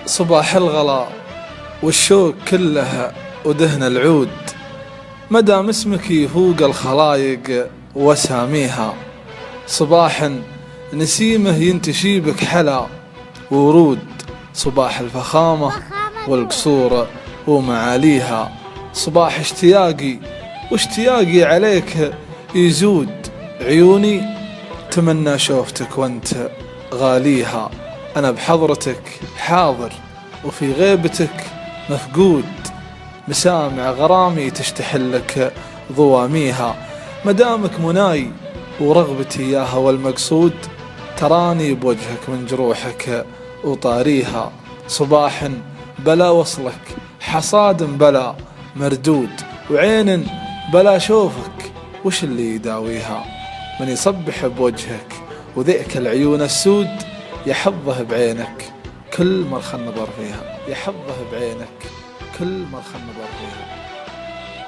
صباح الغلا والشوق كلها ودهن العود، مدام اسمك يفوق الخلايق واساميها. صباح نسيمه ينتشي بك حلا ورود، صباح الفخامة والقصور ومعاليها. صباح اشتياقي واشتياقي عليك يزود، عيوني تمنى شوفتك وانت غاليها. أنا بحضرتك حاضر وفي غيبتك مفقود، مسامع غرامي تشتحلك ضواميها. مدامك مناي ورغبتي إياها والمقصود، تراني بوجهك من جروحك وطاريها. صباح بلا وصلك حصاد بلا مردود، وعين بلا شوفك وش اللي يداويها. من يصبح بوجهك وذئك العيون السود، يحظه بعينك كل مرخى النظر فيها، يحظه بعينك كل مرخى النظر فيها.